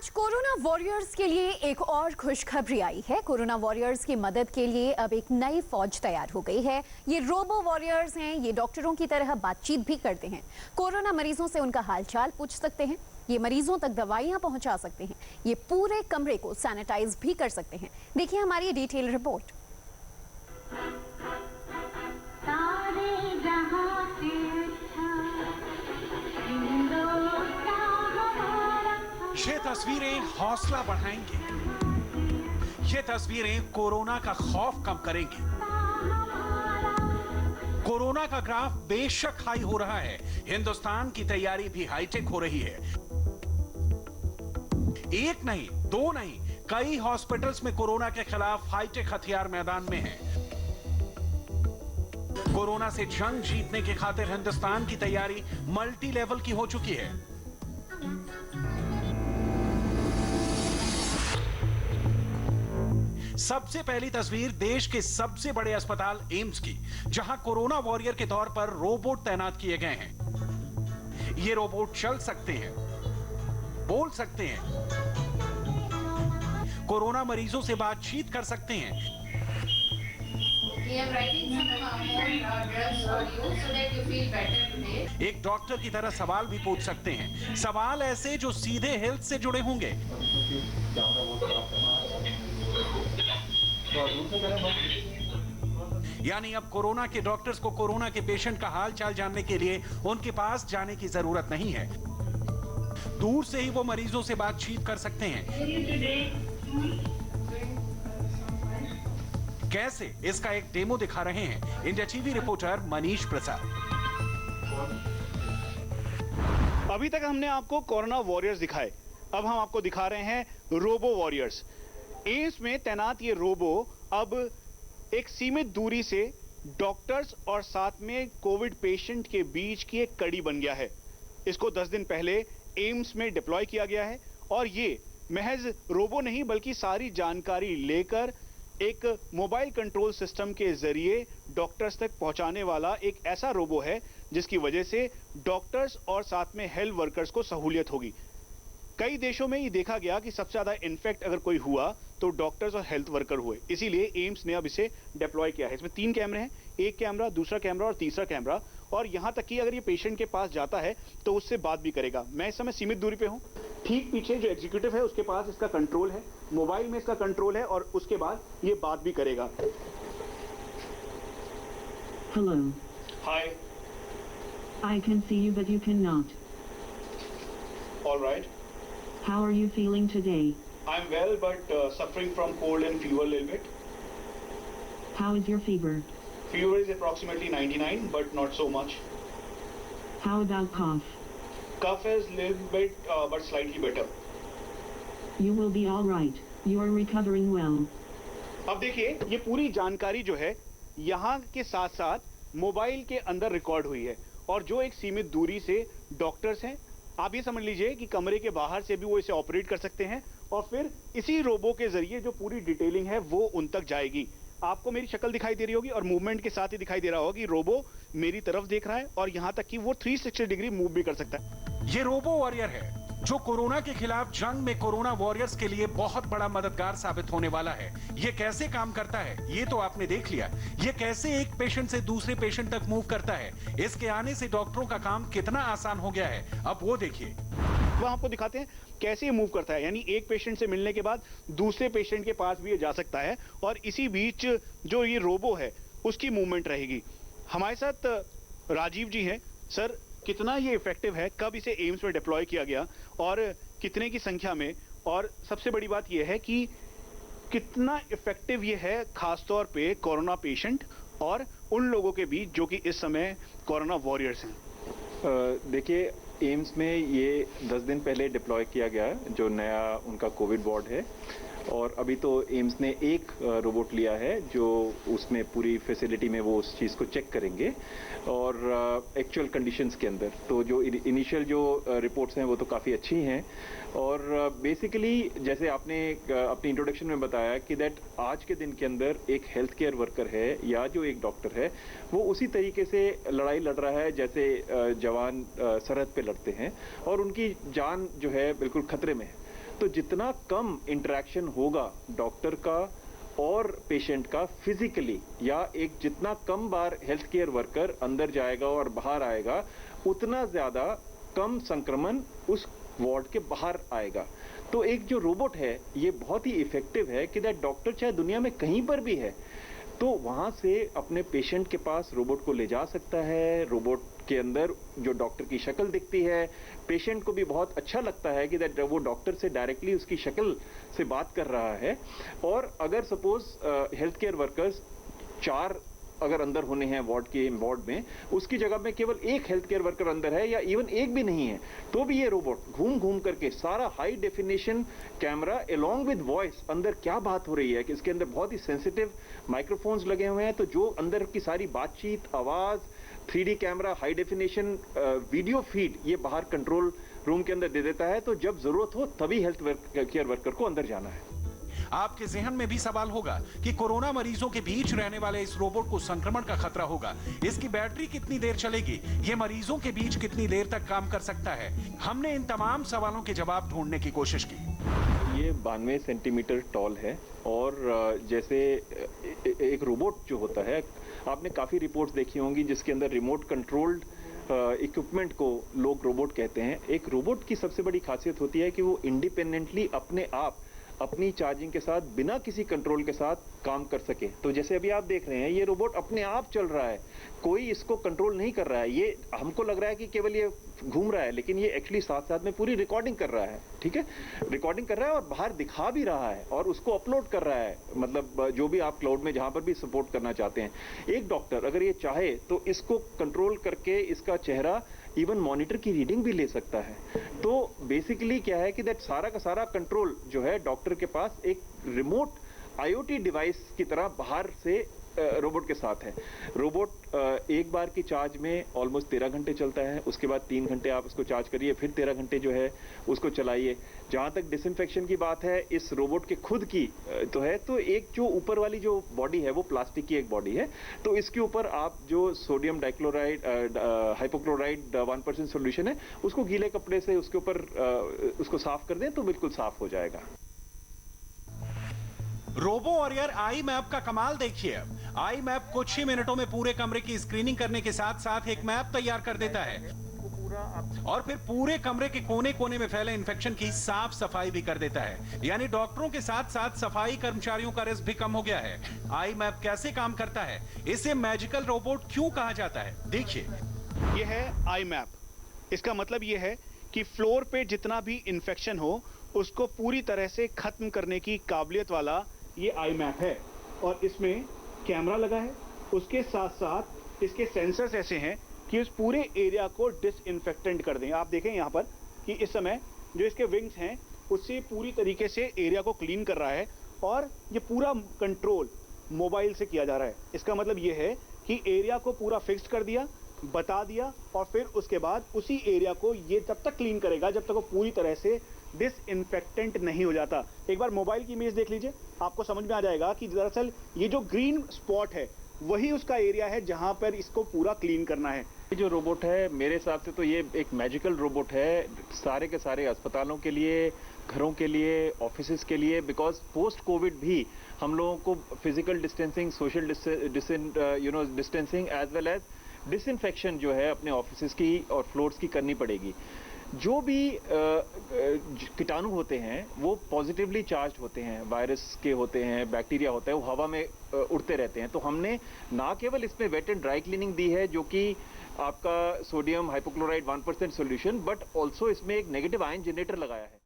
आज corona warriors के लिए एक और खुशखबरी आई है। कोरोना वॉरियर्स की मदद के लिए अब एक नई फौज तैयार हो गई है। ये रोबो वॉरियर्स हैं। ये डॉक्टरों की तरह बातचीत भी करते हैं। कोरोना मरीजों से उनका हालचाल पूछ सकते हैं। ये मरीजों तक दवाइयां पहुंचा सकते हैं। ये पूरे कमरे को सैनिटाइज भी कर सकते हैं। देखिए हमारी डिटेल रिपोर्ट। ये तस्वीरें हौसला बढ़ाएंगी। ये तस्वीरें कोरोना का खौफ कम करेंगी। कोरोना का ग्राफ बेशक हाई हो रहा है, हिंदुस्तान की तैयारी भी हाईटेक हो रही है। एक नहीं, दो नहीं, कई हॉस्पिटल्स में कोरोना के खिलाफ हाईटेक हथियार मैदान में हैं। कोरोना से जंग जीतने की खातिर हिंदुस्तान की तैयारी मल्टी लेवल की हो चुकी है। सबसे पहली तस्वीर देश के सबसे बड़े अस्पताल एम्स की, जहां कोरोना वॉरियर के तौर पर रोबोट तैनात किए गए हैं। ये रोबोट चल सकते हैं, बोल सकते हैं, कोरोना मरीजों से बातचीत कर सकते हैं। एक डॉक्टर की तरह सवाल भी पूछ सकते हैं, सवाल ऐसे जो सीधे हेल्थ से जुड़े होंगे। यानी अब कोरोना के डॉक्टर्स को कोरोना के पेशेंट का हाल चाल जानने के लिए उनके पास जाने की जरूरत नहीं है। दूर से ही वो मरीजों से बातचीत कर सकते हैं। कैसे, इसका एक डेमो दिखा रहे हैं India TV reporter Manish Prasad. अभी तक हमने आपको कोरोना वॉरियर्स दिखाए, अब हम आपको दिखा रहे हैं रोबो वॉरियर्स। एम्स में तैनात ये रोबो अब एक सीमित दूरी से डॉक्टर्स और साथ में कोविड पेशेंट के बीच की एक कड़ी बन गया है। इसको 10 दिन पहले एम्स में डिप्लॉय किया गया है और ये महज रोबो नहीं बल्कि सारी जानकारी लेकर एक मोबाइल कंट्रोल सिस्टम के जरिए डॉक्टर्स तक पहुंचाने वाला एक ऐसा रोबो है जिसकी वजह से डॉक्टर्स और साथ में हेल्थ वर्कर्स को सहूलियत होगी। कई देशों में ये देखा गया कि सबसे ज्यादा इन्फेक्ट अगर कोई हुआ तो डॉक्टर्स और हेल्थ वर्कर हुए, इसीलिए एम्स ने अब इसे डिप्लॉय किया है। इसमें 3 कैमरे हैं, एक कैमरा, दूसरा कैमरा और तीसरा कैमरा, और यहां तक कि अगर ये पेशेंट के पास जाता है तो उससे बात भी करेगा। मैं इस समय सीमित दूरी पे हूं, ठीक पीछे जो एग्जीक्यूटिव है उसके पास इसका कंट्रोल है, मोबाइल में इसका कंट्रोल है और उसके बाद ये बात भी करेगा। Hello. Hi. I can see you but you cannot. All right. How are you feeling today? I'm well but suffering from cold and fever a little bit. How is your fever? Fever is approximately 99 but not so much. How about cough? Cough is a little bit but slightly better. You will be all right. You are recovering well. अब देखिए ये पूरी जानकारी जो है यहाँ के साथ साथ मोबाइल के अंदर रिकॉर्ड हुई है और जो एक सीमित दूरी से डॉक्टर्स हैं, आप ये समझ लीजिए कि कमरे के बाहर से भी वो इसे ऑपरेट कर सकते हैं और फिर इसी रोबो के जरिए जो पूरी डिटेलिंग है वो उन तक जाएगी। आपको मेरी शक्ल दिखाई दे रही होगी और मूवमेंट के साथ ही दिखाई दे रहा होगा कि रोबो मेरी तरफ देख रहा है और यहाँ तक कि वो 360 डिग्री मूव भी कर सकता है। ये रोबो वॉरियर है जो कोरोना के खिलाफ जंग में कोरोना वॉरियर्स के लिए बहुत बड़ा मददगार साबित होने वाला है। ये कैसे काम करता है ये तो आपने देख लिया। ये कैसे एक पेशेंट से दूसरे पेशेंट तक मूव करता है, इसके आने से डॉक्टरों का काम कितना आसान हो गया है, अब वो देखिए। वो आपको दिखाते हैं कैसे ये मूव करता है, यानी एक पेशेंट से मिलने के बाद दूसरे पेशेंट के पास भी ये जा सकता है और इसी बीच जो ये रोबो है उसकी मूवमेंट रहेगी। हमारे साथ राजीव जी हैं। सर, कितना ये इफेक्टिव है, कब इसे एम्स में डिप्लॉय किया गया और कितने की संख्या में, और सबसे बड़ी बात ये है कि कितना इफेक्टिव ये है खासतौर पे कोरोना पेशेंट और उन लोगों के बीच जो कि इस समय कोरोना वॉरियर्स हैं। देखिए एम्स में ये 10 दिन पहले डिप्लॉय किया गया है, जो नया उनका कोविड वार्ड है, और अभी तो एम्स ने एक रोबोट लिया है जो उसमें पूरी फैसिलिटी में वो उस चीज़ को चेक करेंगे और एक्चुअल कंडीशंस के अंदर तो जो इनिशियल जो रिपोर्ट्स हैं वो तो काफ़ी अच्छी हैं। और बेसिकली जैसे आपने अपनी इंट्रोडक्शन में बताया कि दैट आज के दिन के अंदर एक हेल्थ केयर वर्कर है या जो एक डॉक्टर है वो उसी तरीके से लड़ाई लड़ रहा है जैसे जवान सरहद पे लड़ते हैं और उनकी जान जो है बिल्कुल खतरे में है। तो जितना कम इंटरेक्शन होगा डॉक्टर का और पेशेंट का फिजिकली, या एक जितना कम बार हेल्थ केयर वर्कर अंदर जाएगा और बाहर आएगा, उतना ज्यादा कम संक्रमण उस वार्ड के बाहर आएगा। तो एक जो रोबोट है ये बहुत ही इफेक्टिव है कि दैट डॉक्टर चाहे दुनिया में कहीं पर भी है तो वहां से अपने पेशेंट के पास रोबोट को ले जा सकता है। रोबोट के अंदर जो डॉक्टर की शक्ल दिखती है, पेशेंट को भी बहुत अच्छा लगता है कि दैट वो डॉक्टर से डायरेक्टली उसकी शक्ल से बात कर रहा है। और अगर सपोज हेल्थ केयर वर्कर्स 4 अगर अंदर होने हैं वार्ड में, उसकी जगह में केवल एक हेल्थ केयर वर्कर अंदर है या इवन एक भी नहीं है, तो भी ये रोबोट घूम घूम करके सारा high definition camera along with voice, अंदर क्या बात हो रही है कि इसके अंदर बहुत ही सेंसिटिव माइक्रोफोन्स लगे हुए हैं, तो जो अंदर की सारी बातचीत, आवाज, 3D camera, high definition video feed ये बाहर कंट्रोल रूम के अंदर दे देता है। तो जब जरूरत हो तभी हेल्थ केयर वर्कर को अंदर जाना है। आपके जहन में भी सवाल होगा कि कोरोना मरीजों के बीच रहने वाले इस रोबोट को संक्रमण का खतरा होगा, इसकी बैटरी कितनी देर चलेगी, ये मरीजों के बीच कितनी देर तक काम कर सकता है। हमने इन तमाम सवालों के जवाब ढूंढने की कोशिश की। ये 92 सेंटीमीटर टॉल है और जैसे एक रोबोट जो होता है, आपने काफी रिपोर्ट्स देखी होंगी जिसके अंदर रिमोट कंट्रोल्ड इक्विपमेंट को लोग रोबोट कहते हैं। एक रोबोट की सबसे बड़ी खासियत होती है कि वो इंडिपेंडेंटली अपने आप अपनी चार्जिंग के साथ बिना किसी कंट्रोल के साथ काम कर सके। तो जैसे अभी आप देख रहे हैं ये रोबोट अपने आप चल रहा है, कोई इसको कंट्रोल नहीं कर रहा है। ये हमको लग रहा है कि केवल ये घूम रहा है, लेकिन ये एक्चुअली साथ साथ में पूरी रिकॉर्डिंग कर रहा है। ठीक है, रिकॉर्डिंग कर रहा है और बाहर दिखा भी रहा है और उसको अपलोड कर रहा है, मतलब जो भी आप क्लाउड में जहां पर भी सपोर्ट करना चाहते हैं। एक डॉक्टर अगर ये चाहे तो इसको कंट्रोल करके इसका चेहरा इवन मॉनिटर की रीडिंग भी ले सकता है। तो बेसिकली क्या है कि दैट सारा का सारा कंट्रोल जो है डॉक्टर के पास एक रिमोट IoT डिवाइस की तरह बाहर से रोबोट के साथ है। रोबोट एक बार की चार्ज में ऑलमोस्ट 13 घंटे चलता है, उसके बाद 3 घंटे आप उसको चार्ज करिए, फिर 13 घंटे जो है उसको चलाइए। जहां तक डिसइंफेक्शन की बात है, इस रोबोट के खुद की तो है, तो एक जो ऊपर वाली जो बॉडी है वो प्लास्टिक की एक बॉडी है, तो इसके ऊपर आप जो सोडियम डाइक्लोराइड हाइपोक्लोराइड 1% सोल्यूशन है उसको गीले कपड़े से उसके ऊपर उसको साफ कर दें तो बिल्कुल साफ हो जाएगा। रोबो वॉरियर आई मैप का कमाल देखिए। आई मैप कुछ ही मिनटों में पूरे कमरे की स्क्रीनिंग करने के साथ साथ एक मैप तैयार कर देता है और फिर पूरे कमरे के कोने कोने में फैले इंफेक्शन की साफ सफाई भी कर देता है। यानी डॉक्टरों के साथ साथ सफाई कर्मचारियों का रिस्क भी कम हो गया है। आई मैप कैसे काम करता है, इसे मैजिकल रोबोट क्यों कहा जाता है, देखिए। ये है आई मैप। इसका मतलब ये है कि फ्लोर पे जितना भी इंफेक्शन हो उसको पूरी तरह से खत्म करने की काबिलियत वाला ये आई मैप है। और इसमें कैमरा लगा है, उसके साथ साथ इसके सेंसर्स ऐसे हैं कि उस पूरे एरिया को डिसइंफेक्टेंट कर दें। आप देखें यहाँ पर कि इस समय जो इसके विंग्स हैं उससे पूरी तरीके से एरिया को क्लीन कर रहा है और ये पूरा कंट्रोल मोबाइल से किया जा रहा है। इसका मतलब ये है कि एरिया को पूरा फिक्स्ड कर दिया, बता दिया और फिर उसके बाद उसी एरिया को ये तब तक क्लीन करेगा जब तक वो पूरी तरह से डिसइंफेक्टेंट नहीं हो जाता। एक बार मोबाइल की इमेज देख लीजिए, आपको समझ में आ जाएगा कि दरअसल ये जो ग्रीन स्पॉट है वही उसका एरिया है जहां पर इसको पूरा क्लीन करना है। ये जो रोबोट है मेरे हिसाब से तो ये एक मैजिकल रोबोट है सारे के सारे अस्पतालों के लिए, घरों के लिए, ऑफिसेज के लिए, बिकॉज पोस्ट कोविड भी हम लोगों को physical distancing, social distancing as well as disinfection जो है अपने ऑफिसेज की और फ्लोर्स की करनी पड़ेगी। जो भी कीटाणु होते हैं वो पॉजिटिवली चार्ज होते हैं, वायरस के होते हैं, बैक्टीरिया होता है, वो हवा में उड़ते रहते हैं। तो हमने ना केवल इसमें वेट एंड ड्राई क्लीनिंग दी है जो कि आपका sodium hypochlorite 1% solution, but also इसमें एक नेगेटिव आयन जनरेटर लगाया है।